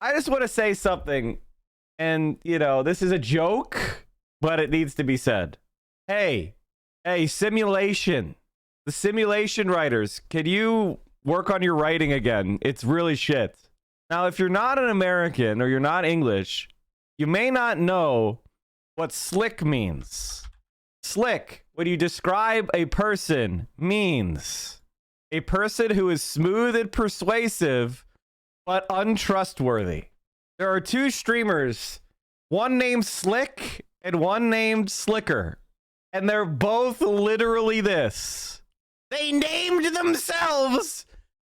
I just want to say something, and you know, this is a joke, but it needs to be said. Hey, simulation. The simulation writers, can you work on your writing again? It's really shit. Now, if you're not an American or you're not English, you may not know what slick means. Slick, when you describe a person, means a person who is smooth and persuasive, but untrustworthy. There are two streamers, one named Slick and one named Slicker. And they're both literally this. They named themselves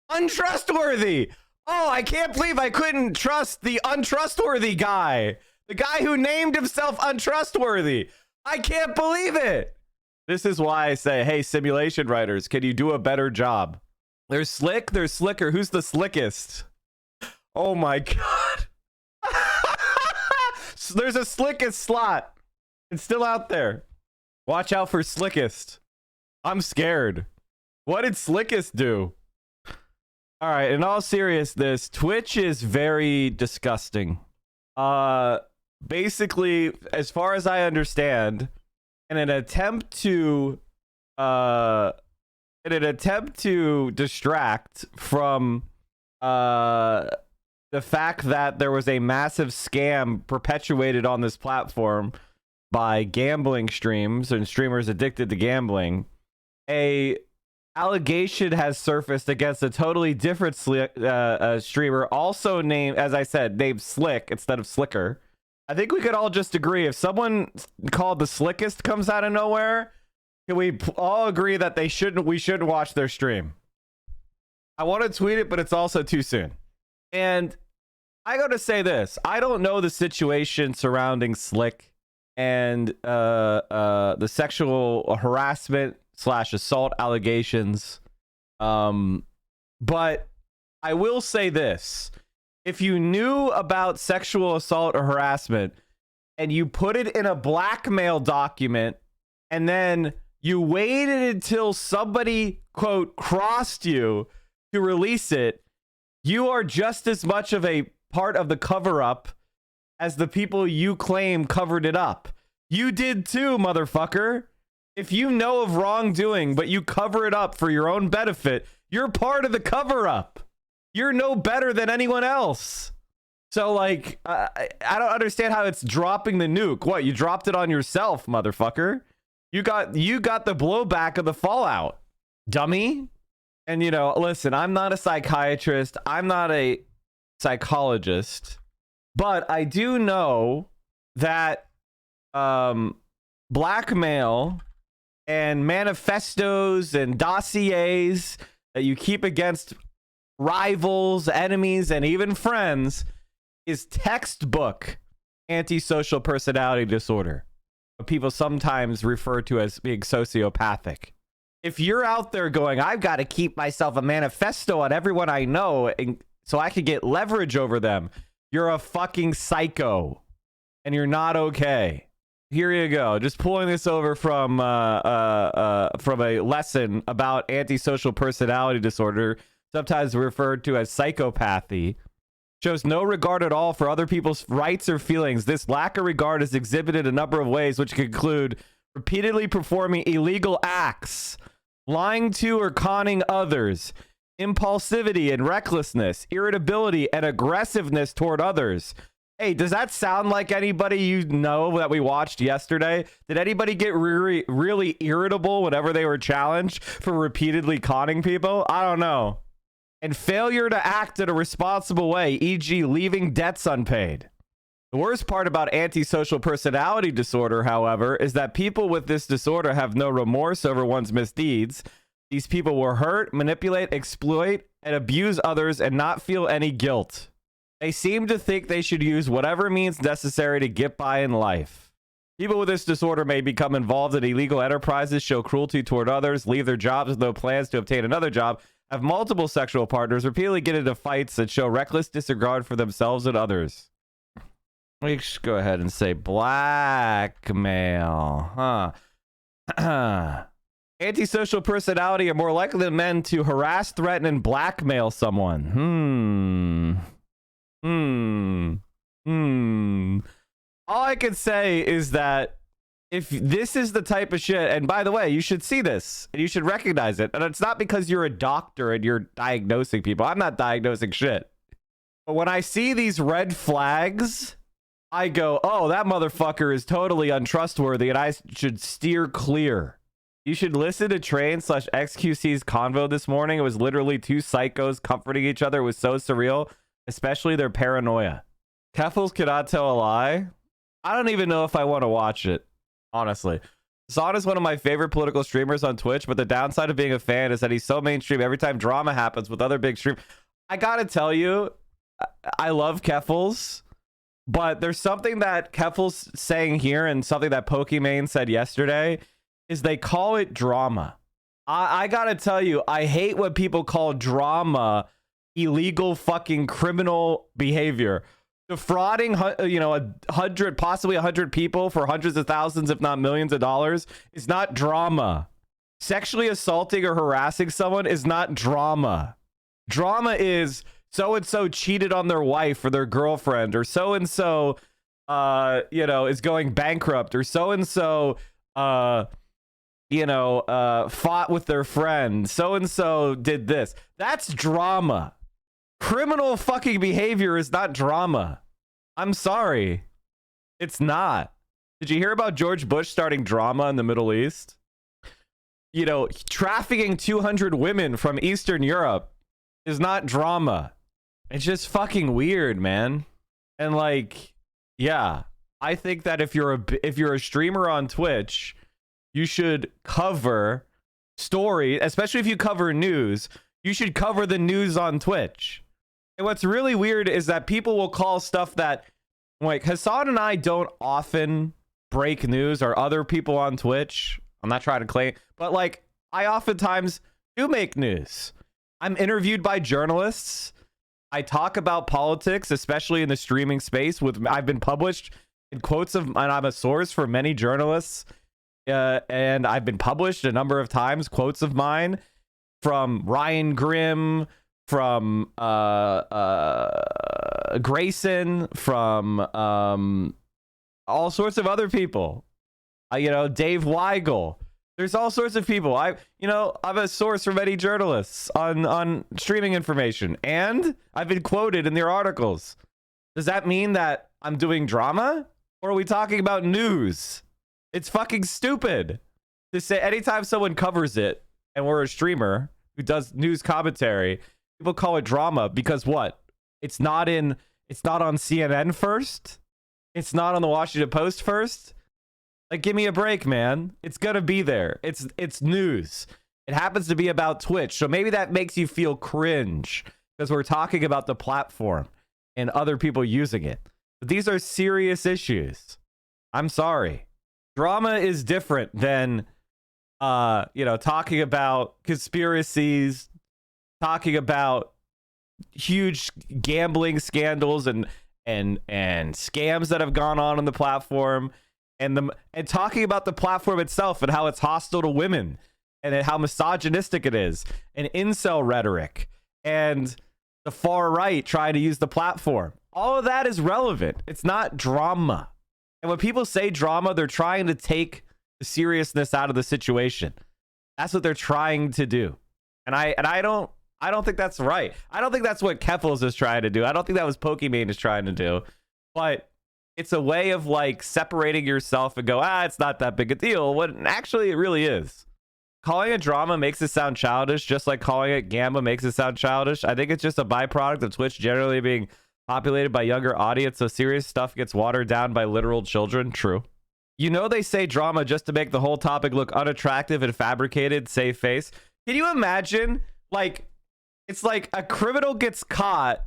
untrustworthy. Oh, I can't believe I couldn't trust the untrustworthy guy. The guy who named himself untrustworthy. I can't believe it. This is why I say, hey, simulation writers, can you do a better job? There's Slick, there's Slicker. Who's the slickest? Oh my God. So there's a slickest slot. It's still out there. Watch out for slickest. I'm scared. What did slickest do? All right, in all seriousness, Twitch is very disgusting. Basically, as far as I understand, in an attempt to distract from the fact that there was a massive scam perpetuated on this platform by gambling streams and streamers addicted to gambling, a allegation has surfaced against a totally different streamer, also named, as I said, named Slick instead of Slicker. I think we could all just agree, if someone called the slickest comes out of nowhere, can we all agree that we shouldn't watch their stream? I want to tweet it, but it's also too soon. And I gotta say this, I don't know the situation surrounding Slick and the sexual harassment / assault allegations, but I will say this: if you knew about sexual assault or harassment and you put it in a blackmail document and then you waited until somebody quote crossed you to release it, you are just as much of a part of the cover-up as the people you claim covered it up. You did too, motherfucker. If you know of wrongdoing, but you cover it up for your own benefit, you're part of the cover-up. You're no better than anyone else. So, like, I don't understand how it's dropping the nuke. What, you dropped it on yourself, motherfucker? You got the blowback of the fallout, dummy. And, you know, listen, I'm not a psychiatrist. I'm not a psychologist. But I do know that blackmail and manifestos and dossiers that you keep against rivals, enemies, and even friends is textbook antisocial personality disorder, what people sometimes refer to as being sociopathic. If you're out there going, I've got to keep myself a manifesto on everyone I know and so I could get leverage over them, you're a fucking psycho and you're not okay. Here you go. Just pulling this over from a lesson about antisocial personality disorder, sometimes referred to as psychopathy. Shows no regard at all for other people's rights or feelings. This lack of regard is exhibited a number of ways, which could include repeatedly performing illegal acts, lying to or conning others, impulsivity and recklessness, irritability and aggressiveness toward others. Hey, does that sound like anybody you know that we watched yesterday? Did anybody get really irritable whenever they were challenged for repeatedly conning people? I don't know. And failure to act in a responsible way, e.g. leaving debts unpaid. The worst part about antisocial personality disorder, however, is that people with this disorder have no remorse over one's misdeeds. These people will hurt, manipulate, exploit, and abuse others and not feel any guilt. They seem to think they should use whatever means necessary to get by in life. People with this disorder may become involved in illegal enterprises, show cruelty toward others, leave their jobs with no plans to obtain another job, have multiple sexual partners, repeatedly get into fights, and show reckless disregard for themselves and others. We just go ahead and say blackmail. Antisocial personality are more likely than men to harass, threaten, and blackmail someone. I can say is that if this is the type of shit, and by the way, you should see this and you should recognize it. And it's not because you're a doctor and you're diagnosing people. I'm not diagnosing shit. But when I see these red flags, I go, oh, that motherfucker is totally untrustworthy and I should steer clear. You should listen to Train/XQC's convo this morning. It was literally two psychos comforting each other. It was so surreal, especially their paranoia. Keffels cannot tell a lie. I don't even know if I want to watch it, honestly. Hasan is one of my favorite political streamers on Twitch, but the downside of being a fan is that he's so mainstream. Every time drama happens with other big streamers, I gotta tell you, I love Keffels, but there's something that Keffels saying here and something that Pokimane said yesterday is they call it drama. I gotta tell you, I hate when people call drama illegal fucking criminal behavior. Defrauding, 100, possibly 100 people for hundreds of thousands, if not millions of dollars is not drama. Sexually assaulting or harassing someone is not drama. Drama is so-and-so cheated on their wife or their girlfriend, or so-and-so, is going bankrupt, or so-and-so, fought with their friend. So-and-so did this. That's drama. Criminal fucking behavior is not drama. I'm sorry. It's not. Did you hear about George Bush starting drama in the Middle East? Trafficking 200 women from Eastern Europe is not drama. It's just fucking weird, man. And yeah, I think that if you're a streamer on Twitch, you should cover story, especially if you cover news, you should cover the news on Twitch. And what's really weird is that people will call stuff that, like, Hasan and I don't often break news, or other people on Twitch. I'm not trying to claim, but I oftentimes do make news. I'm interviewed by journalists. I talk about politics, especially in the streaming space. I've been published in quotes of, and I'm a source for many journalists. And I've been published a number of times, quotes of mine from Ryan Grimm, from Grayson, from all sorts of other people. Dave Weigel. There's all sorts of people. I'm a source for many journalists on streaming information, and I've been quoted in their articles. Does that mean that I'm doing drama, or are we talking about news? It's fucking stupid to say anytime someone covers it, and we're a streamer who does news commentary, people call it drama because what? It's not on CNN first. It's not on the Washington Post first. Give me a break, man. It's gonna be there. It's news. It happens to be about Twitch, so maybe that makes you feel cringe because we're talking about the platform and other people using it. But these are serious issues. I'm sorry. Drama is different than talking about conspiracies, talking about huge gambling scandals and scams that have gone on the platform, and talking about the platform itself and how it's hostile to women and how misogynistic it is, and incel rhetoric, and the far right trying to use the platform. All of that is relevant. It's not drama. And when people say drama, they're trying to take the seriousness out of the situation. That's what they're trying to do. And I don't think that's right. I don't think that's what Keffels is trying to do. I don't think that was Pokimane is trying to do. But it's a way of separating yourself and go, it's not that big a deal. When actually it really is. Calling it drama makes it sound childish, just like calling it Gamba makes it sound childish. I think it's just a byproduct of Twitch generally being populated by younger audience, so serious stuff gets watered down by literal children. True. They say drama just to make the whole topic look unattractive and fabricated, save face. Can you imagine? It's like a criminal gets caught,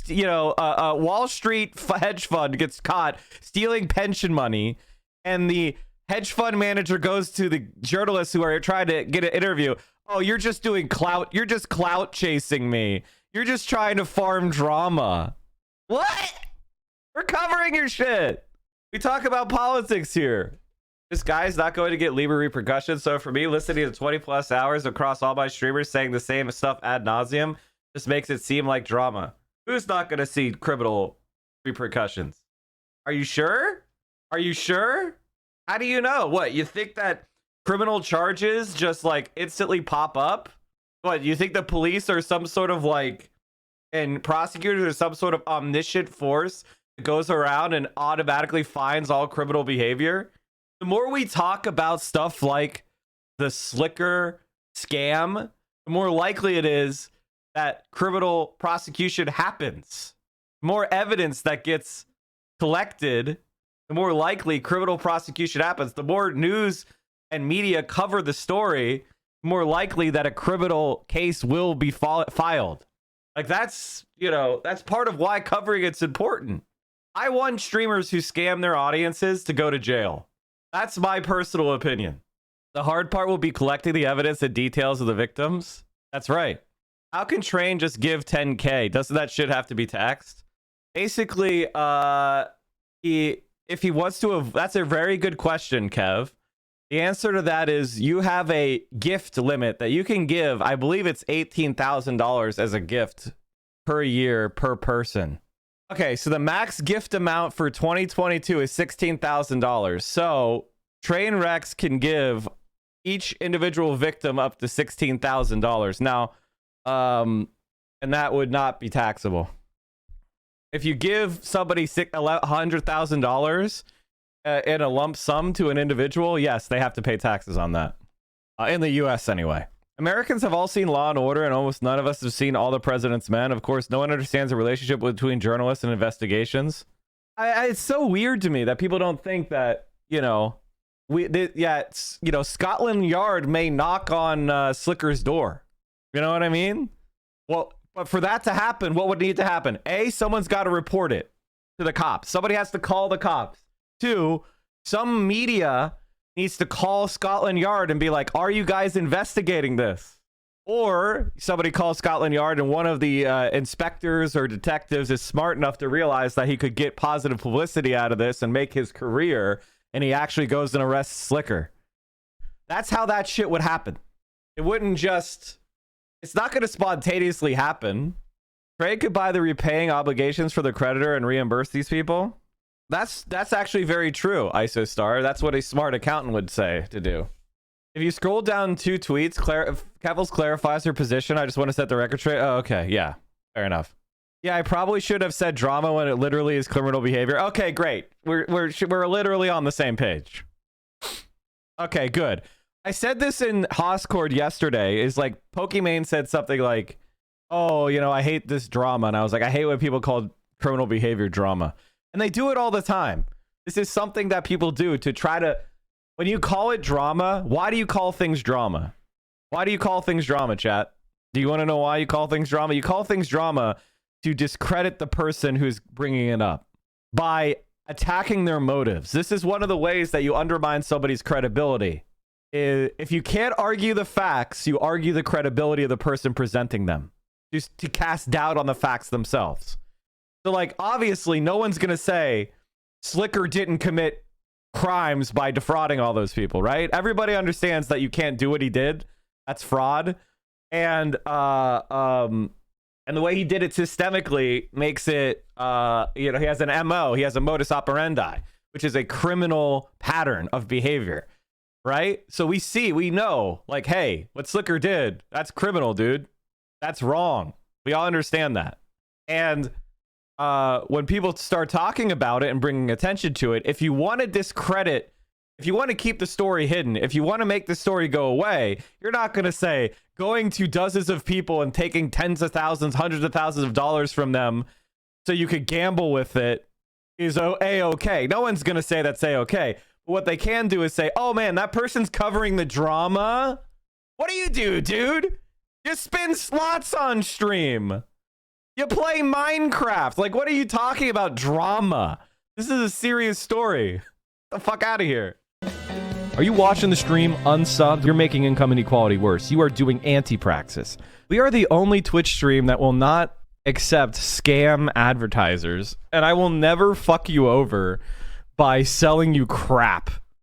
a Wall Street hedge fund gets caught stealing pension money, and the hedge fund manager goes to the journalists who are trying to get an interview. Oh, you're just doing clout. You're just clout chasing me. You're just trying to farm drama. What? We're covering your shit. We talk about politics here. This guy's not going to get legal repercussions. So for me, listening to 20 plus hours across all my streamers saying the same stuff ad nauseum just makes it seem like drama. Who's not going to see criminal repercussions? Are you sure? Are you sure? How do you know? What, you think that criminal charges just like instantly pop up? What, you think the police are some sort of like, and prosecutors are some sort of omniscient force that goes around and automatically finds all criminal behavior? The more we talk about stuff like the Slicker scam, the more likely it is that criminal prosecution happens. The more evidence that gets collected, the more likely criminal prosecution happens. The more news and media cover the story, the more likely that a criminal case will be filed. Like that's, you know, that's part of why covering it's important. I want streamers who scam their audiences to go to jail. That's my personal opinion. The hard part will be collecting the evidence and details of the victims. That's right. How can Train just give 10K? Doesn't that shit have to be taxed? Basically, if he wants to, that's a very good question, Kev. The answer to that is you have a gift limit that you can give. I believe it's $18,000 as a gift per year per person. Okay, so the max gift amount for 2022 is $16,000. So Trainwrecks can give each individual victim up to $16,000. Now, and that would not be taxable. If you give somebody $100,000 in a lump sum to an individual, yes, they have to pay taxes on that. In the U.S. anyway. Americans have all seen Law and Order, and almost none of us have seen All the President's Men. Of course, no one understands the relationship between journalists and investigations. It's so weird to me that people don't think that, you know, Scotland Yard may knock on Slicker's door. You know what I mean? Well, but for that to happen, what would need to happen? A, someone's got to report it to the cops. Somebody has to call the cops. 2, some media needs to call Scotland Yard and be like, are you guys investigating this? Or somebody calls Scotland Yard and one of the inspectors or detectives is smart enough to realize that he could get positive publicity out of this and make his career, and he actually goes and arrests Slicker. That's how that shit would happen. It wouldn't just... It's not going to spontaneously happen. Trade could buy the repaying obligations for the creditor and reimburse these people. That's actually very true, ISOStar. That's what a smart accountant would say to do. If you scroll down 2 tweets, Kevils clarifies her position. I just want to set the record straight. Oh, okay. Yeah, fair enough. Yeah, I probably should have said drama when it literally is criminal behavior. Okay, great. We're literally on the same page. Okay, good. I said this in Hoscord yesterday. Is like Pokimane said something like, "Oh, you know, I hate this drama," and I was like, "I hate when people call criminal behavior drama." And they do it all the time. This is something that people do to try to... When you call it drama, why do you call things drama? Why do you call things drama, chat? Do you want to know why you call things drama? You call things drama to discredit the person who's bringing it up by attacking their motives. This is one of the ways that you undermine somebody's credibility. If you can't argue the facts, you argue the credibility of the person presenting them. Just to cast doubt on the facts themselves. So, like, obviously, no one's going to say Slicker didn't commit crimes by defrauding all those people, right? Everybody understands that you can't do what he did. That's fraud. And the way he did it systemically makes it, you know, he has an MO. He has a modus operandi, which is a criminal pattern of behavior, right? So we know, like, hey, what Slicker did, that's criminal, dude. That's wrong. We all understand that. And when people start talking about it and bringing attention to it, if you want to discredit, if you want to keep the story hidden, if you want to make the story go away, you're not going to say going to dozens of people and taking tens of thousands, hundreds of thousands of dollars from them so you could gamble with it is A-okay. No one's going to say that's A-okay. But what they can do is say, oh man, that person's covering the drama. What do you do, dude? You spin slots on stream. You play Minecraft. Like, what are you talking about? Drama. This is a serious story. Get the fuck out of here. Are you watching the stream unsubbed? You're making income inequality worse. You are doing anti-praxis. We are the only Twitch stream that will not accept scam advertisers, and I will never fuck you over by selling you crap.